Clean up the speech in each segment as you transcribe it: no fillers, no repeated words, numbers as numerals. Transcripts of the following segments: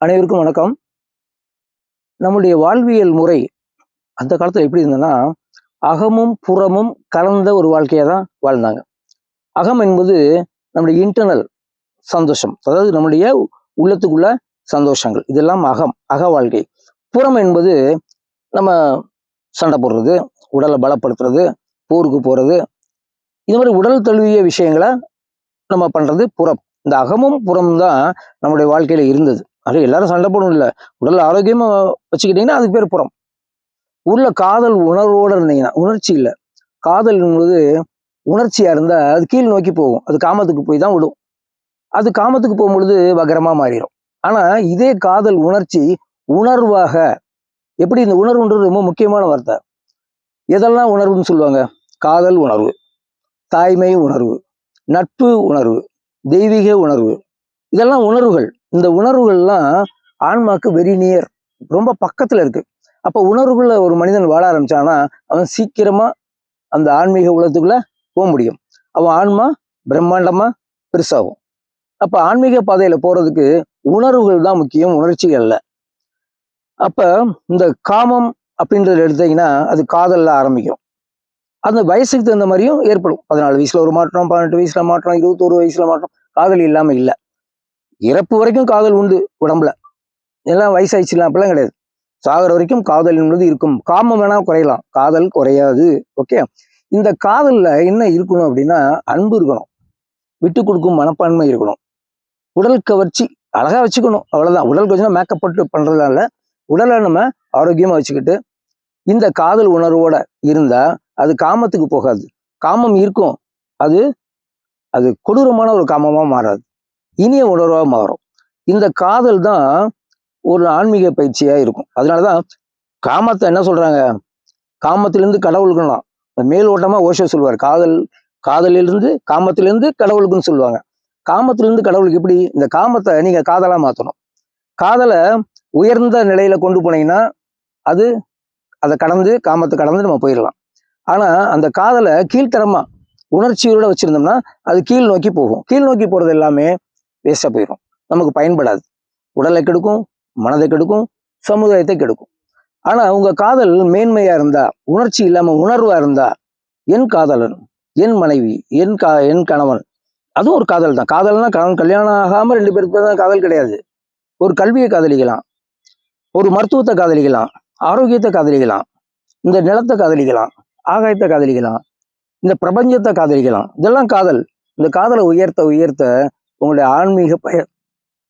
அனைவருக்கும் வணக்கம். நம்முடைய வாழ்வியல் முறை அந்த காலத்துல எப்படி இருந்ததுன்னா, அகமும் புறமும் கலந்த ஒரு வாழ்க்கையை தான் வாழ்ந்தாங்க. அகம் என்பது நம்முடைய இன்டர்னல் சந்தோஷம், அதாவது நம்முடைய உள்ளத்துக்குள்ள சந்தோஷங்கள், இதெல்லாம் அகம், அக வாழ்க்கை. புறம் என்பது நம்ம சண்டை போடுறது, உடலை பலப்படுத்துறது, போருக்கு போறது, இது மாதிரி உடல் தழுவிய விஷயங்களை நம்ம பண்றது புறம். இந்த அகமும் புறம் தான் நம்முடைய வாழ்க்கையில இருந்தது. அது எல்லாரும் சண்டை போடணும் இல்லை, உடல் ஆரோக்கியமா வச்சுக்கிட்டீங்கன்னா அதுக்கு பேர் புறம். உள்ள காதல் உணர்வோடு இருந்தீங்கன்னா, உணர்ச்சி இல்லை, காதல் என்பது உணர்ச்சியா இருந்தா அது கீழ் நோக்கி போகும், அது காமத்துக்கு போய் தான் விடும். அது காமத்துக்கு போகும்பொழுது வகரமா மாறிடும். ஆனா இதே காதல் உணர்ச்சி உணர்வாக, எப்படி இந்த உணர்வுன்றது ரொம்ப முக்கியமான வார்த்தை. எதெல்லாம் உணர்வுன்னு சொல்லுவாங்க? காதல் உணர்வு, தாய்மை உணர்வு, நட்பு உணர்வு, தெய்வீக உணர்வு, இதெல்லாம் உணர்வுகள். இந்த உணர்வுகள்லாம் ஆன்மாக்கு வெரி நியர், ரொம்ப பக்கத்துல இருக்கு. அப்ப உணர்வுக்குள்ள ஒரு மனிதன் வாழ ஆரம்பிச்சானா அவன் சீக்கிரமா அந்த ஆன்மீக உலகத்துக்குள்ள போக முடியும். அவன் ஆன்மா பிரம்மாண்டமா பெருசாகும். அப்ப ஆன்மீக பாதையில போறதுக்கு உணர்வுகள் தான் முக்கியம், உணர்ச்சிகள் அல்ல. அப்ப இந்த காமம் அப்படின்றத எடுத்தீங்கன்னா அது காதல்ல ஆரம்பிக்கும். அந்த வயசுக்கு தகுந்த மாதிரியும் ஏற்படும். 14 வயசுல ஒரு மாற்றம், 18 வயசுல மாற்றம், 21 வயசுல மாற்றம். காதல் இல்லாம இல்லை. இறப்பு வரைக்கும் காதல் உண்டு உடம்புல. எல்லாம் வயசாயிடுச்சுலாம் அப்படிலாம் கிடையாது. சாகிற வரைக்கும் காதல் என்பது இருக்கும். காமம் வேணா குறையலாம், காதல் குறையாது. ஓகே. இந்த காதல்ல என்ன இருக்கணும் அப்படின்னா, அன்பு இருக்கணும், விட்டு கொடுக்கும் மனப்பான்மை இருக்கணும், உடல் கவர்ச்சி அழகா வச்சுக்கணும், அவ்வளவுதான். உடல் கவர்ச்சினா மேக்கப் போட்டு பண்றதுனால உடலை நம்ம ஆரோக்கியமா வச்சுக்கிட்டு இந்த காதல் உணர்வோட இருந்தா அது காமத்துக்கு போகாது. காமம் இருக்கும், அது அது கொடூரமான ஒரு காமமா மாறாது, இனிய உணர்வா மாறும். இந்த காதல் தான் ஒரு ஆன்மீக பயிற்சியா இருக்கும். அதனாலதான் காமத்தை என்ன சொல்றாங்க, காமத்திலிருந்து கடவுளுக்குலாம் மேல் ஓட்டமா ஓஷோ சொல்லுவார். காதலிலிருந்து காமத்திலிருந்து கடவுளுக்குன்னு சொல்லுவாங்க. காமத்திலிருந்து கடவுளுக்கு எப்படி? இந்த காமத்தை நீங்க காதலா மாத்தணும். காதலை உயர்ந்த நிலையில கொண்டு போனீங்கன்னா அது அதை கடந்து, காமத்தை கடந்து நம்ம போயிடலாம். ஆனா அந்த காதலை கீழ்த்தரமா உணர்ச்சியோட வச்சிருந்தோம்னா அது கீழ் நோக்கி போகும். கீழ் நோக்கி போறது எல்லாமே வேஸ்டா போயிடும், நமக்கு பயன்படாது. உடலை கெடுக்கும், மனதை கெடுக்கும், சமுதாயத்தை கெடுக்கும். ஆனா உங்க காதல் மேன்மையா இருந்தா, உணர்ச்சி இல்லாம உணர்வா இருந்தா, என் காதலன், என் மனைவி, என் கணவன், அதுவும் ஒரு காதல் தான். காதல்னா கல்யாணம் ஆகாம 2 பேருக்கு தான் காதல் கிடையாது. ஒரு கல்வியை காதலிக்கலாம், ஒரு மருத்துவத்தை காதலிக்கலாம், ஆரோக்கியத்தை காதலிக்கலாம், இந்த நிலத்தை காதலிக்கலாம், ஆகாயத்தை காதலிக்கலாம், இந்த பிரபஞ்சத்தை காதலிக்கலாம். இதெல்லாம் காதல். இந்த காதலை உயர்த்த உயர்த்த உங்களுடைய ஆன்மீக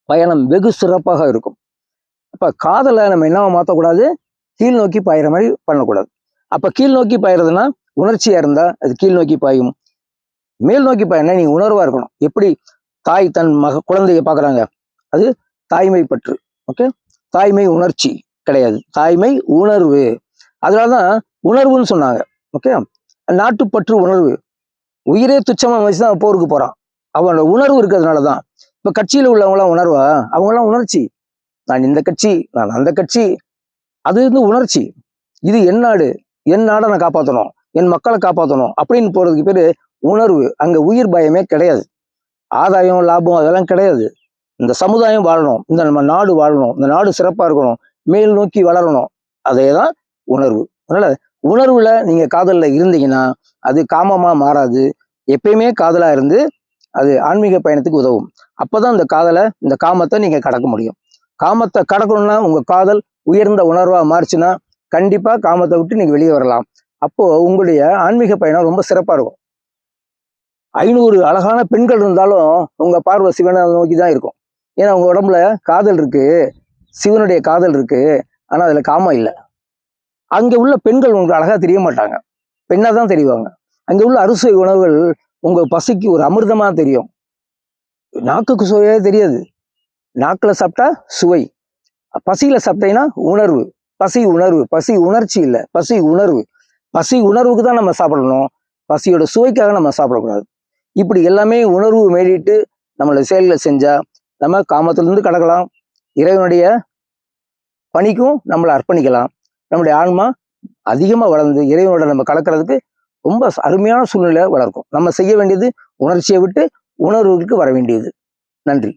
பயணம் வெகு சிறப்பாக இருக்கும். அப்ப காதலை நம்ம என்னவா மாற்றக்கூடாது, கீழ் நோக்கி பாயிற மாதிரி பண்ணக்கூடாது. அப்ப கீழ் நோக்கி பாயிறதுன்னா உணர்ச்சியா இருந்தா அது கீழ் நோக்கி பாயும். மேல் நோக்கி பாயினா நீங்க உணர்வா இருக்கணும். எப்படி தாய் தன் குழந்தைய பாக்குறாங்க, அது தாய்மை பற்று. ஓகே. தாய்மை உணர்ச்சி கிடையாது, தாய்மை உணர்வு. அதனாலதான் உணர்வுன்னு சொன்னாங்க. ஓகே. நாட்டுப்பற்று உணர்வு. உயிரே துச்சமா வச்சுதான் போருக்கு போறான், அவனோட உணர்வு இருக்கிறதுனாலதான். இப்ப கட்சியில உள்ளவங்களாம் உணர்வா? அவங்கெல்லாம் உணர்ச்சி. நான் இந்த கட்சி, நான் அந்த கட்சி, அது வந்து உணர்ச்சி. இது என் நாடு, என் நாடை நான் காப்பாற்றணும், என் மக்களை காப்பாற்றணும் அப்படின்னு போறதுக்கு பேரு உணர்வு. அங்க உயிர் பயமே கிடையாது, ஆதாயம் லாபம் அதெல்லாம் கிடையாது. இந்த சமுதாயம் வாழணும், இந்த நம்ம நாடு வாழணும், இந்த நாடு சிறப்பா இருக்கணும், மேல் நோக்கி வளரணும், அதேதான் உணர்வு. அதனால உணர்வுல நீங்க காதல்ல இருந்தீங்கன்னா அது காமமா மாறாது. எப்பயுமே காதலா இருந்து அது ஆன்மீக பயணத்துக்கு உதவும். அப்பதான் இந்த காமத்தை நீங்க கடக்க முடியும். காமத்தை கடக்கணும்னா உங்க காதல் உயர்ந்த உணர்வா மாறுச்சுன்னா கண்டிப்பா காமத்தை விட்டு நீங்க வெளியே வரலாம். அப்போ உங்களுடைய ஆன்மீக பயணம் ரொம்ப சிறப்பா இருக்கும். 500 அழகான பெண்கள் இருந்தாலும் உங்க பார்வை சிவனை நோக்கிதான் இருக்கும். ஏன்னா உங்க உடம்புல காதல் இருக்கு, சிவனுடைய காதல் இருக்கு. ஆனா அதுல காமம் இல்லை. அங்க உள்ள பெண்கள் உங்களுக்கு அழகா தெரிய மாட்டாங்க, பெண்ணா தான் தெரிவாங்க. அங்க உள்ள அறுசுவை உணவுகள் உங்க பசிக்கு ஒரு அமிர்தமா தெரியும். நாக்குக்கு சுவையே தெரியாது, நாக்குல சாப்பிட்டா சுவை, பசியில சாப்பிட்டீங்கன்னா உணர்வு. பசி உணர்வு, பசி உணர்ச்சி இல்லை, பசி உணர்வு. பசி உணர்வுக்கு தான் நம்ம சாப்பிடணும், பசியோட சுவைக்காக நம்ம சாப்பிடக்கூடாது. இப்படி எல்லாமே உணர்வு மேடிட்டு நம்மளோட செயல்களை செஞ்சா நம்ம காமத்திலிருந்து கடக்கலாம், இறைவனுடைய பணிக்கும் நம்மளை அர்ப்பணிக்கலாம். நம்முடைய ஆன்மா அதிகமா வளர்ந்து இறைவனோட நம்ம கலக்கிறதுக்கு ரொம்ப அருமையான சூழ்நிலை வளர்க்கும். நம்ம செய்ய வேண்டியது உணர்ச்சியை விட்டு உணர்வுகளுக்கு வர வேண்டியது. நன்றி.